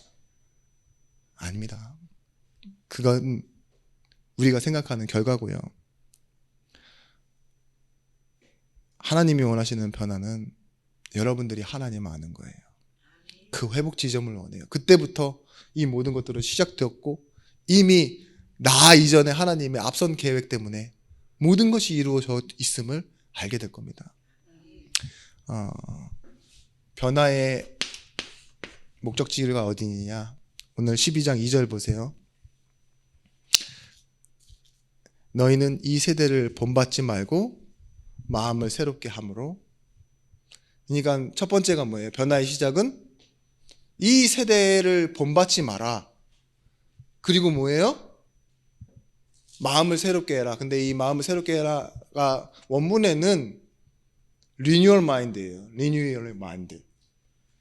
Speaker 1: 아닙니다. 그건 우리가 생각하는 결과고요. 하나님이 원하시는 변화는 여러분들이 하나님을 아는 거예요. 그 회복 지점을 원해요. 그때부터 이 모든 것들은 시작되었고 이미 나 이전에 하나님의 앞선 계획 때문에 모든 것이 이루어져 있음을 알게 될 겁니다. 변화의 목적지가 어디냐? 오늘 12장 2절 보세요. 너희는 이 세대를 본받지 말고 마음을 새롭게 함으로. 그러니까 첫 번째가 뭐예요? 변화의 시작은 이 세대를 본받지 마라. 그리고 뭐예요? 마음을 새롭게 해라. 근데 이 마음을 새롭게 해라가 원문에는 리뉴얼 마인드예요. 리뉴얼 마인드.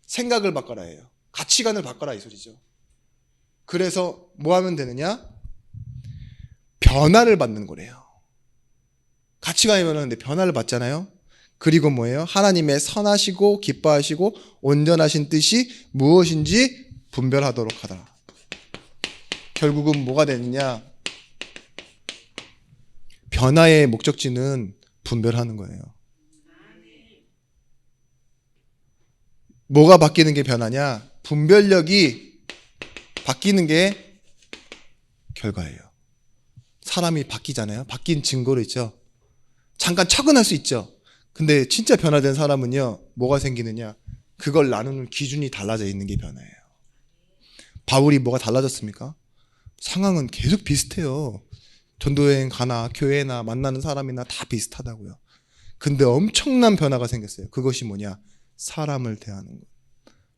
Speaker 1: 생각을 바꿔라 해요. 가치관을 바꿔라 이 소리죠. 그래서 뭐 하면 되느냐? 변화를 받는 거래요. 가치관이 변하는데 변화를 받잖아요. 그리고 뭐예요? 하나님의 선하시고 기뻐하시고 온전하신 뜻이 무엇인지 분별하도록 하더라. 결국은 뭐가 되느냐? 변화의 목적지는 분별하는 거예요. 뭐가 바뀌는 게 변화냐? 분별력이 바뀌는 게 결과예요. 사람이 바뀌잖아요. 바뀐 증거로 있죠. 잠깐 처근할 수 있죠. 근데 진짜 변화된 사람은요, 뭐가 생기느냐? 그걸 나누는 기준이 달라져 있는 게 변화예요. 바울이 뭐가 달라졌습니까? 상황은 계속 비슷해요. 전도여행 가나 교회나 만나는 사람이나 다 비슷하다고요. 근데 엄청난 변화가 생겼어요. 그것이 뭐냐? 사람을 대하는 것,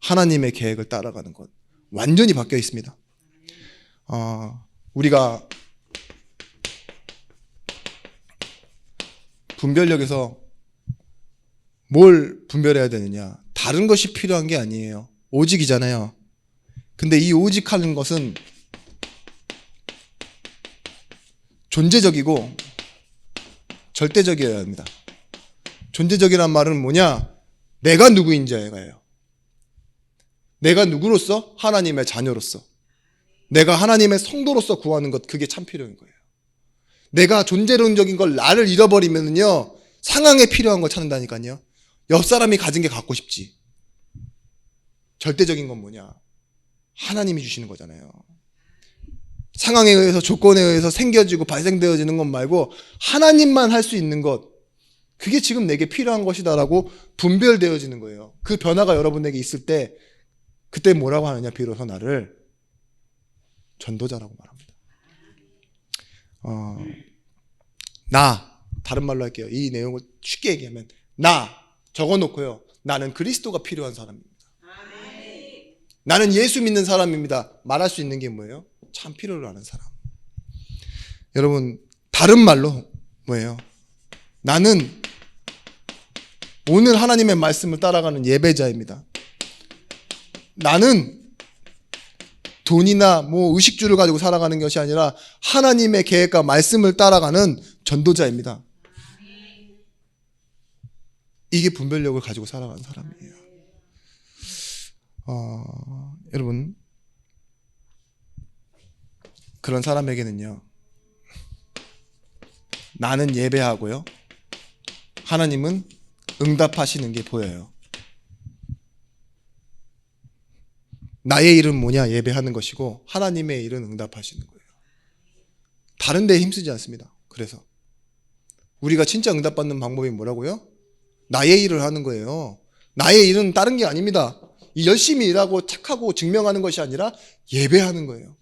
Speaker 1: 하나님의 계획을 따라가는 것, 완전히 바뀌어 있습니다. 우리가 분별력에서 뭘 분별해야 되느냐? 다른 것이 필요한 게 아니에요. 오직이잖아요. 근데 이 오직하는 것은 존재적이고 절대적이어야 합니다. 존재적이란 말은 뭐냐? 내가 누구인지예요. 내가 누구로서? 하나님의 자녀로서. 내가 하나님의 성도로서 구하는 것, 그게 참 필요한 거예요. 내가 존재론적인 걸 나를 잃어버리면요, 상황에 필요한 걸 찾는다니까요. 옆 사람이 가진 게 갖고 싶지. 절대적인 건 뭐냐? 하나님이 주시는 거잖아요. 상황에 의해서, 조건에 의해서 생겨지고 발생되어지는 것 말고 하나님만 할 수 있는 것, 그게 지금 내게 필요한 것이다라고 분별되어지는 거예요. 그 변화가 여러분에게 있을 때 그때 뭐라고 하느냐? 비로소 나를 전도자라고 말합니다. 다른 말로 할게요. 이 내용을 쉽게 얘기하면 나 적어놓고요. 나는 그리스도가 필요한 사람입니다. 나는 예수 믿는 사람입니다. 말할 수 있는 게 뭐예요? 참 필요로 하는 사람. 여러분, 다른 말로 뭐예요? 나는 오늘 하나님의 말씀을 따라가는 예배자입니다. 나는 돈이나 의식주를 가지고 살아가는 것이 아니라 하나님의 계획과 말씀을 따라가는 전도자입니다. 이게 분별력을 가지고 살아가는 사람이에요. 여러분, 그런 사람에게는요, 나는 예배하고요, 하나님은 응답하시는 게 보여요. 나의 일은 뭐냐? 예배하는 것이고 하나님의 일은 응답하시는 거예요. 다른 데에 힘쓰지 않습니다. 그래서 우리가 진짜 응답받는 방법이 뭐라고요? 나의 일을 하는 거예요. 나의 일은 다른 게 아닙니다. 열심히 일하고 착하고 증명하는 것이 아니라 예배하는 거예요.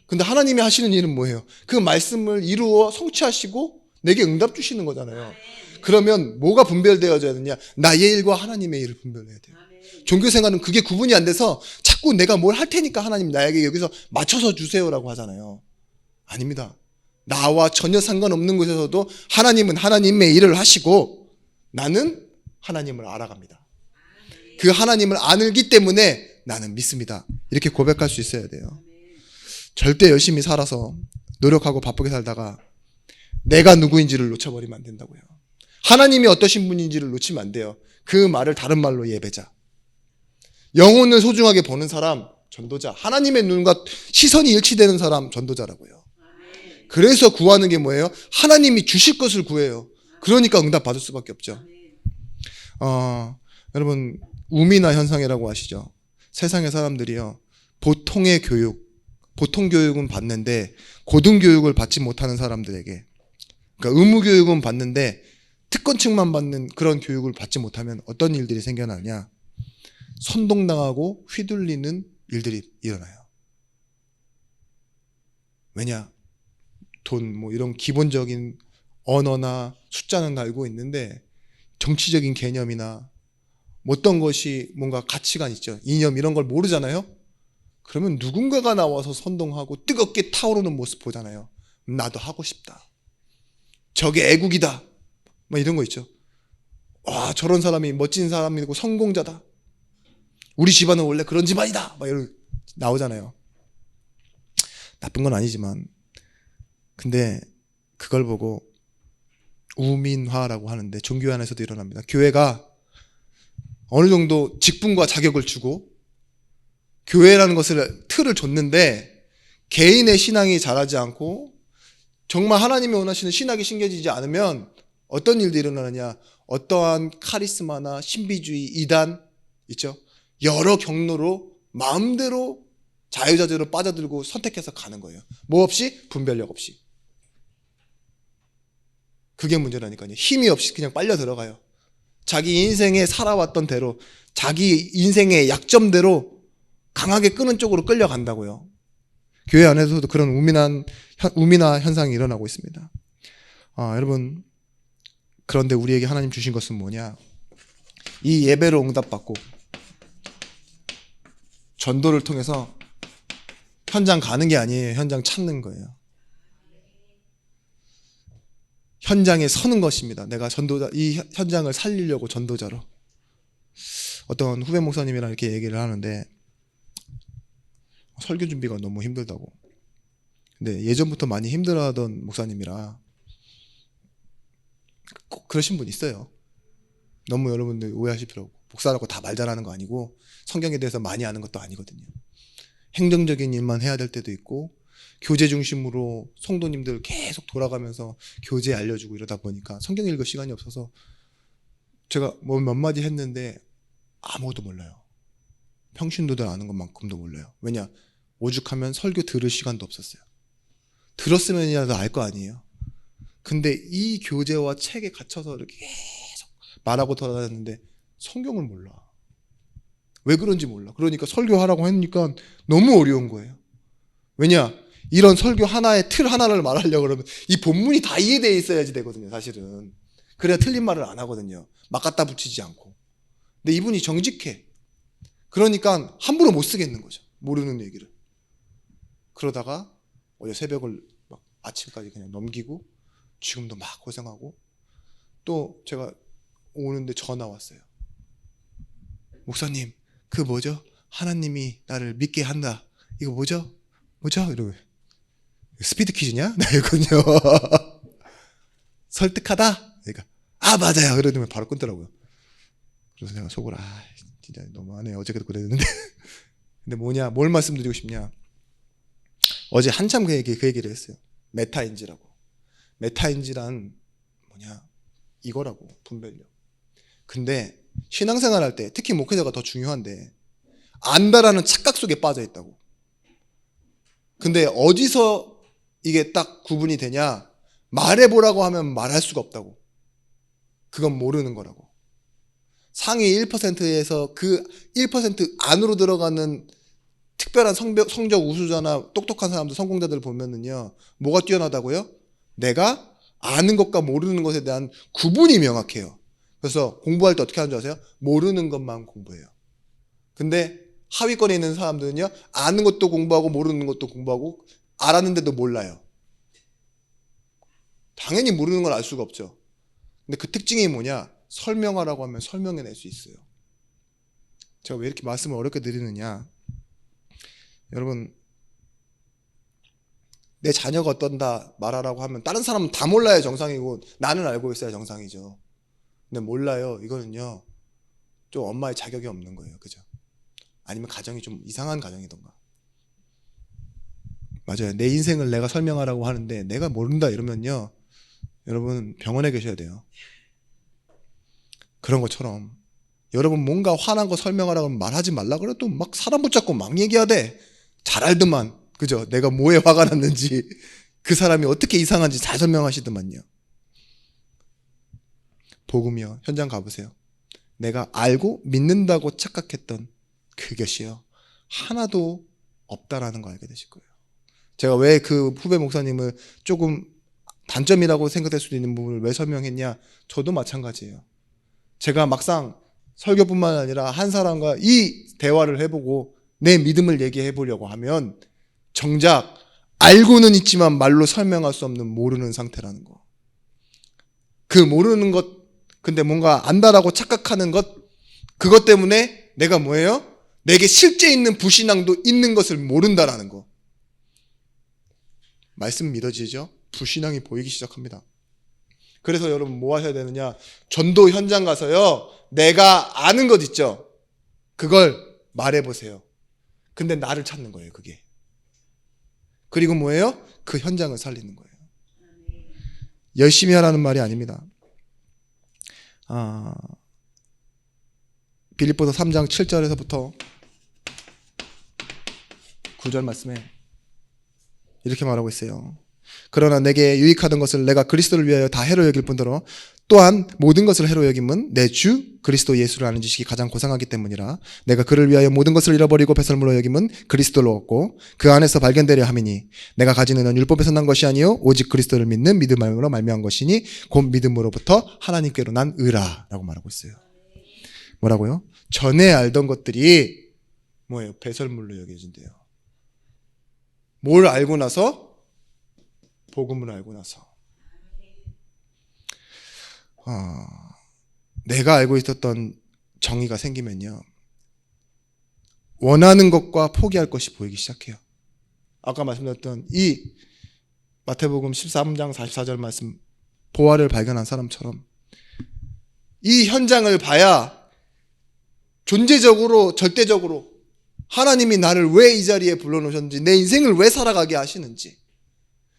Speaker 1: 근데 하나님이 하시는 일은 뭐예요? 그 말씀을 이루어 성취하시고 내게 응답 주시는 거잖아요. 그러면 뭐가 분별되어져야 되냐? 나의 일과 하나님의 일을 분별해야 돼요. 종교생활은 그게 구분이 안 돼서 자꾸 내가 뭘 할 테니까 하나님 나에게 여기서 맞춰서 주세요라고 하잖아요. 아닙니다. 나와 전혀 상관없는 곳에서도 하나님은 하나님의 일을 하시고 나는 하나님을 알아갑니다. 그 하나님을 알기 때문에 나는 믿습니다. 이렇게 고백할 수 있어야 돼요. 절대 열심히 살아서 노력하고 바쁘게 살다가 내가 누구인지를 놓쳐버리면 안 된다고요. 하나님이 어떠신 분인지를 놓치면 안 돼요. 그 말을 다른 말로 예배자. 영혼을 소중하게 보는 사람, 전도자. 하나님의 눈과 시선이 일치되는 사람, 전도자라고요. 그래서 구하는 게 뭐예요? 하나님이 주실 것을 구해요. 그러니까 응답 받을 수밖에 없죠. 여러분, 우미나 현상이라고 아시죠? 세상의 사람들이요, 보통의 교육, 보통 교육은 받는데 고등교육을 받지 못하는 사람들에게, 그러니까 의무교육은 받는데 특권층만 받는 그런 교육을 받지 못하면 어떤 일들이 생겨나냐? 선동당하고 휘둘리는 일들이 일어나요. 왜냐? 돈, 뭐 이런 기본적인 언어나 숫자는 알고 있는데 정치적인 개념이나 어떤 것이 뭔가 가치관 있죠. 이념 이런 걸 모르잖아요. 그러면 누군가가 나와서 선동하고 뜨겁게 타오르는 모습 보잖아요. 나도 하고 싶다. 저게 애국이다. 뭐 이런 거 있죠. 와, 저런 사람이 멋진 사람이고 성공자다. 우리 집안은 원래 그런 집안이다. 막 이런 나오잖아요. 나쁜 건 아니지만 근데 그걸 보고 우민화라고 하는데 종교 안에서도 일어납니다. 교회가 어느 정도 직분과 자격을 주고 교회라는 것을 틀을 줬는데 개인의 신앙이 자라지 않고 정말 하나님이 원하시는 신학이 심겨지지 않으면 어떤 일들이 일어나느냐? 어떠한 카리스마나 신비주의, 이단 있죠? 여러 경로로 마음대로 자유자재로 빠져들고 선택해서 가는 거예요. 뭐 없이? 분별력 없이. 그게 문제라니까요. 힘이 없이 그냥 빨려 들어가요. 자기 인생에 살아왔던 대로, 자기 인생의 약점대로 강하게 끄는 쪽으로 끌려간다고요. 교회 안에서도 그런 우민화 현상이 일어나고 있습니다. 여러분, 그런데 우리에게 하나님 주신 것은 뭐냐? 이 예배로 응답받고 전도를 통해서 현장 가는 게 아니에요. 현장 찾는 거예요. 현장에 서는 것입니다. 내가 전도자, 이 현장을 살리려고 전도자로. 어떤 후배 목사님이랑 이렇게 얘기를 하는데 설교 준비가 너무 힘들다고. 근데 예전부터 많이 힘들어하던 목사님이라 꼭 그러신 분 있어요. 너무 여러분들 오해하실 필요 없고 목사라고 다 말 잘하는 거 아니고 성경에 대해서 많이 아는 것도 아니거든요. 행정적인 일만 해야 될 때도 있고 교제 중심으로 성도님들 계속 돌아가면서 교제 알려주고 이러다 보니까 성경 읽을 시간이 없어서 제가 뭐 몇 마디 했는데 아무것도 몰라요. 평신도들 아는 것만큼도 몰라요. 왜냐? 오죽하면 설교 들을 시간도 없었어요. 들었으면이라도 알 거 아니에요. 근데 이 교재와 책에 갇혀서 이렇게 계속 말하고 돌아다녔는데 성경을 몰라. 왜 그런지 몰라. 그러니까 설교하라고 하니까 너무 어려운 거예요. 왜냐? 이런 설교 하나의 틀 하나를 말하려고 그러면 이 본문이 다 이해되어 있어야지 되거든요, 사실은. 그래야 틀린 말을 안 하거든요. 막 갖다 붙이지 않고. 근데 이분이 정직해. 그러니까 함부로 못 쓰겠는 거죠. 모르는 얘기를. 그러다가 어제 새벽을 막 아침까지 그냥 넘기고 지금도 막 고생하고 또 제가 오는데 전화 왔어요. 목사님, 그 뭐죠? 하나님이 나를 믿게 한다. 이거 뭐죠? 뭐죠? 이러고 스피드 퀴즈냐? 네, 이거든요. 설득하다? 그러니까 맞아요. 그러더니 바로 끊더라고요. 그래서 내가 속으로 진짜 너무하네. 어저께도 그랬는데 근데 뭐냐? 뭘 말씀드리고 싶냐? 어제 한참 그 얘기를 했어요. 메타인지라고. 메타인지란 뭐냐? 이거라고, 분별력. 근데 신앙생활 할 때 특히 목회자가 더 중요한데 안다라는 착각 속에 빠져 있다고. 근데 어디서 이게 딱 구분이 되냐? 말해보라고 하면 말할 수가 없다고. 그건 모르는 거라고. 상위 1%에서 그 1% 안으로 들어가는 특별한 성적 우수자나 똑똑한 사람들, 성공자들 보면은요, 뭐가 뛰어나다고요? 내가 아는 것과 모르는 것에 대한 구분이 명확해요. 그래서 공부할 때 어떻게 하는 줄 아세요? 모르는 것만 공부해요. 근데 하위권에 있는 사람들은요, 아는 것도 공부하고 모르는 것도 공부하고 알았는데도 몰라요. 당연히 모르는 걸 알 수가 없죠. 근데 그 특징이 뭐냐? 설명하라고 하면 설명해낼 수 있어요. 제가 왜 이렇게 말씀을 어렵게 드리느냐? 여러분, 내 자녀가 어떤다 말하라고 하면 다른 사람은 다 몰라야 정상이고 나는 알고 있어야 정상이죠. 근데 몰라요. 이거는요, 좀 엄마의 자격이 없는 거예요. 그죠? 아니면 가정이 좀 이상한 가정이던가. 맞아요. 내 인생을 내가 설명하라고 하는데 내가 모른다 이러면요, 여러분 병원에 계셔야 돼요. 그런 것처럼 여러분 뭔가 화난 거 설명하라고 하면 말하지 말라 그래도 막 사람 붙잡고 막 얘기하대. 잘 알더만. 그죠? 내가 뭐에 화가 났는지, 그 사람이 어떻게 이상한지 잘 설명하시더만요. 복음이요. 현장 가보세요. 내가 알고 믿는다고 착각했던 그것이요. 하나도 없다라는 거 알게 되실 거예요. 제가 왜 그 후배 목사님을 조금 단점이라고 생각될 수도 있는 부분을 왜 설명했냐? 저도 마찬가지예요. 제가 막상 설교뿐만 아니라 한 사람과 이 대화를 해보고 내 믿음을 얘기해 보려고 하면 정작 알고는 있지만 말로 설명할 수 없는 모르는 상태라는 거. 그 모르는 것, 근데 뭔가 안다라고 착각하는 것, 그것 때문에 내가 뭐예요? 내게 실제 있는 불신앙도 있는 것을 모른다라는 거. 말씀 믿어지죠? 불신앙이 보이기 시작합니다. 그래서 여러분 뭐 하셔야 되느냐? 전도 현장 가서요, 내가 아는 것 있죠? 그걸 말해보세요. 근데 나를 찾는 거예요, 그게. 그리고 뭐예요? 그 현장을 살리는 거예요. 열심히 하라는 말이 아닙니다. 빌립보서 3장 7절에서부터 9절 말씀에 이렇게 말하고 있어요. 그러나 내게 유익하던 것을 내가 그리스도를 위하여 다 해로 여길 뿐더러 또한 모든 것을 해로 여김은 내 주 그리스도 예수를 아는 지식이 가장 고상하기 때문이라. 내가 그를 위하여 모든 것을 잃어버리고 배설물로 여김은 그리스도를 얻고 그 안에서 발견되려 함이니 내가 가진 은은 율법에서 난 것이 아니요 오직 그리스도를 믿는 믿음으로 말미암은 것이니 곧 믿음으로부터 하나님께로 난 의라라고 말하고 있어요. 뭐라고요? 전에 알던 것들이 뭐예요? 배설물로 여겨진대요. 뭘 알고 나서? 복음을 알고 나서. 내가 알고 있었던 정의가 생기면요, 원하는 것과 포기할 것이 보이기 시작해요. 아까 말씀드렸던 이 마태복음 13장 44절 말씀, 보화를 발견한 사람처럼 이 현장을 봐야 존재적으로 절대적으로 하나님이 나를 왜 이 자리에 불러놓으셨는지, 내 인생을 왜 살아가게 하시는지,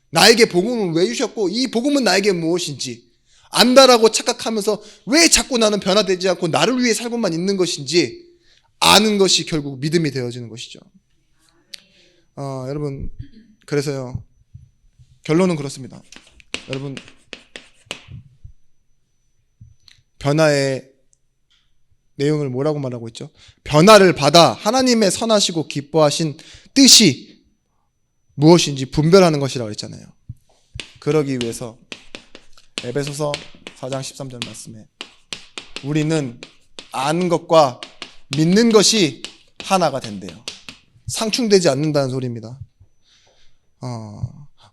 Speaker 1: 나에게 복음을 왜 주셨고 이 복음은 나에게 무엇인지 안다라고 착각하면서 왜 자꾸 나는 변화되지 않고 나를 위해 살고만 있는 것인지 아는 것이 결국 믿음이 되어지는 것이죠. 여러분, 그래서요, 결론은 그렇습니다. 여러분, 변화의 내용을 뭐라고 말하고 있죠? 변화를 받아 하나님의 선하시고 기뻐하신 뜻이 무엇인지 분별하는 것이라고 했잖아요. 그러기 위해서 에베소서 4장 13절 말씀에 우리는 아는 것과 믿는 것이 하나가 된대요. 상충되지 않는다는 소리입니다.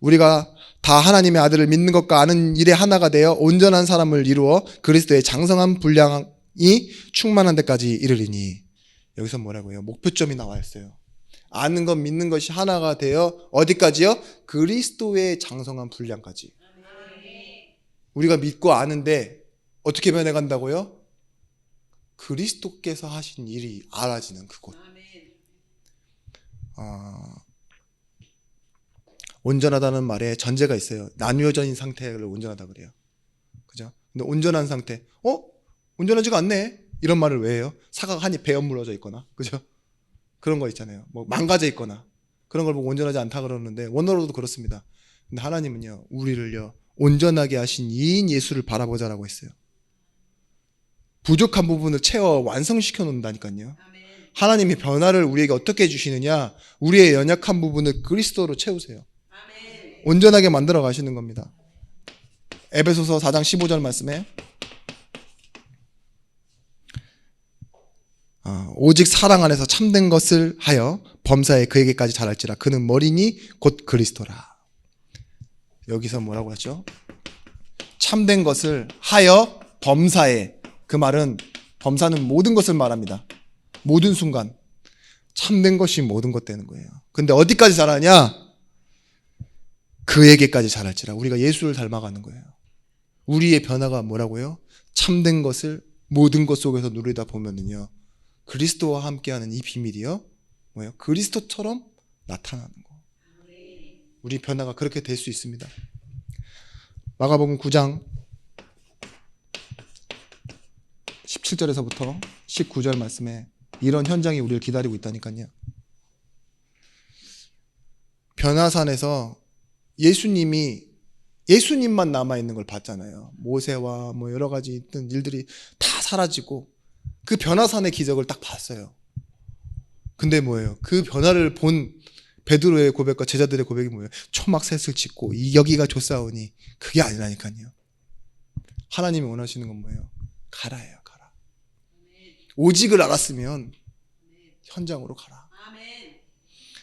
Speaker 1: 우리가 다 하나님의 아들을 믿는 것과 아는 일에 하나가 되어 온전한 사람을 이루어 그리스도의 장성한 분량이 충만한 데까지 이르리니. 여기서 뭐라고요? 목표점이 나와 있어요. 아는 것, 믿는 것이 하나가 되어 어디까지요? 그리스도의 장성한 분량까지. 우리가 믿고 아는데 어떻게 변해간다고요? 그리스도께서 하신 일이 알아지는 그곳. 온전하다는 말에 전제가 있어요. 나뉘어진 상태를 온전하다 그래요. 그죠? 근데 온전한 상태, 온전하지가 않네, 이런 말을 왜 해요? 사과가 한입 베어 물어져 있거나, 그죠? 그런 거 있잖아요. 뭐 망가져 있거나 그런 걸 보고 온전하지 않다 그러는데, 원어로도 그렇습니다. 근데 하나님은요, 우리를요 온전하게 하신 이인 예수를 바라보자라고 했어요. 부족한 부분을 채워 완성시켜 놓는다니까요. 하나님이 변화를 우리에게 어떻게 주시느냐? 우리의 연약한 부분을 그리스도로 채우세요. 온전하게 만들어 가시는 겁니다. 에베소서 4장 15절 말씀에 오직 사랑 안에서 참된 것을 하여 범사에 그에게까지 자랄지라. 그는 머리니 곧 그리스도라. 여기서 뭐라고 하죠? 참된 것을 하여 범사에. 그 말은 범사는 모든 것을 말합니다. 모든 순간 참된 것이 모든 것 되는 거예요. 근데 어디까지 자라냐? 그에게까지 자랄지라. 우리가 예수를 닮아가는 거예요. 우리의 변화가 뭐라고요? 참된 것을 모든 것 속에서 누리다 보면은요, 그리스도와 함께하는 이 비밀이요, 뭐예요? 그리스도처럼 나타나는 거. 우리 변화가 그렇게 될 수 있습니다. 마가복음 9장 17절에서부터 19절 말씀에 이런 현장이 우리를 기다리고 있다니까요. 변화산에서 예수님이 예수님만 남아있는 걸 봤잖아요. 모세와 뭐 여러 가지 있던 일들이 다 사라지고 그 변화산의 기적을 딱 봤어요. 근데 뭐예요? 그 변화를 본 베드로의 고백과 제자들의 고백이 뭐예요? 초막셋을 짓고 여기가 좋사오니. 그게 아니라니까요. 하나님이 원하시는 건 뭐예요? 가라예요. 가라. 오직을 알았으면 현장으로 가라.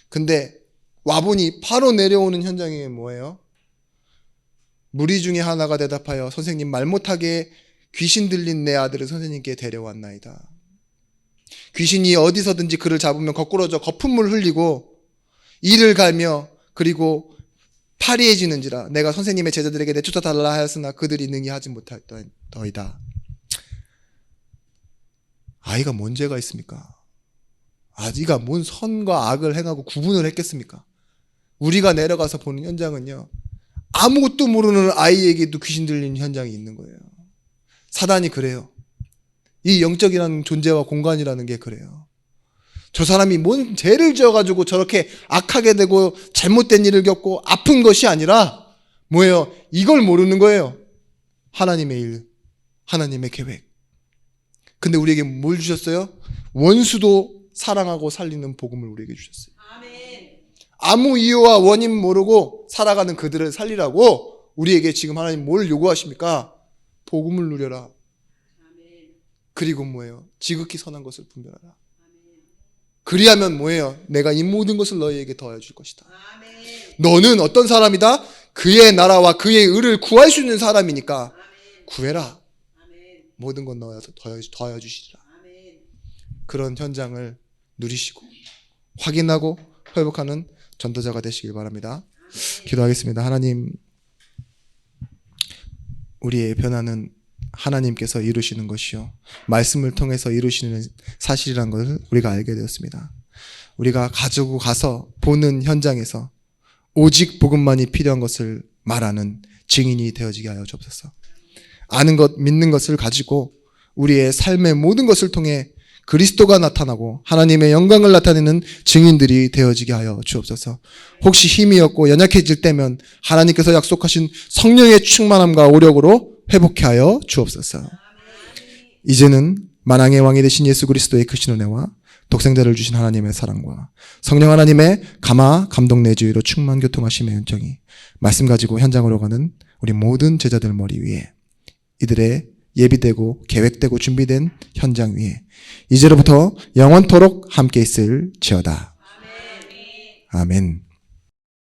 Speaker 1: 근데 와보니 바로 내려오는 현장이 뭐예요? 무리 중에 하나가 대답하여 선생님, 말 못하게 귀신 들린 내 아들을 선생님께 데려왔나이다. 귀신이 어디서든지 그를 잡으면 거꾸러져 거품물 흘리고 이를 갈며 그리고 파리해지는지라 내가 선생님의 제자들에게 내쫓아달라 하였으나 그들이 능히 하지 못하더이다. 아이가 뭔 죄가 있습니까? 아이가 뭔 선과 악을 행하고 구분을 했겠습니까? 우리가 내려가서 보는 현장은요, 아무것도 모르는 아이에게도 귀신 들리는 현장이 있는 거예요. 사단이 그래요. 이 영적이라는 존재와 공간이라는 게 그래요. 저 사람이 뭔 죄를 지어가지고 저렇게 악하게 되고 잘못된 일을 겪고 아픈 것이 아니라 뭐예요? 이걸 모르는 거예요. 하나님의 일, 하나님의 계획. 근데 우리에게 뭘 주셨어요? 원수도 사랑하고 살리는 복음을 우리에게 주셨어요. 아무 이유와 원인 모르고 살아가는 그들을 살리라고 우리에게 지금 하나님 뭘 요구하십니까? 복음을 누려라. 그리고 뭐예요? 지극히 선한 것을 분별하라. 그리하면 뭐예요? 내가 이 모든 것을 너희에게 더하여 줄 것이다. 너는 어떤 사람이다? 그의 나라와 그의 의를 구할 수 있는 사람이니까 구해라. 모든 건 너희에게 더하여 주시리라. 그런 현장을 누리시고 확인하고 회복하는 전도자가 되시길 바랍니다. 기도하겠습니다. 하나님, 우리의 변화는 하나님께서 이루시는 것이요 말씀을 통해서 이루시는 사실이라는 것을 우리가 알게 되었습니다. 우리가 가지고 가서 보는 현장에서 오직 복음만이 필요한 것을 말하는 증인이 되어지게 하여 주옵소서. 아는 것, 믿는 것을 가지고 우리의 삶의 모든 것을 통해 그리스도가 나타나고 하나님의 영광을 나타내는 증인들이 되어지게 하여 주옵소서. 혹시 힘이 없고 연약해질 때면 하나님께서 약속하신 성령의 충만함과 오력으로 회복해 하여 주옵소서. 이제는 만왕의 왕이 되신 예수 그리스도의 크신 은혜와 독생자를 주신 하나님의 사랑과 성령 하나님의 감화 감동 내주의로 충만 교통하심의 연정이 말씀 가지고 현장으로 가는 우리 모든 제자들 머리 위에, 이들의 예비되고 계획되고 준비된 현장 위에 이제로부터 영원토록 함께 있을지어다. 아멘.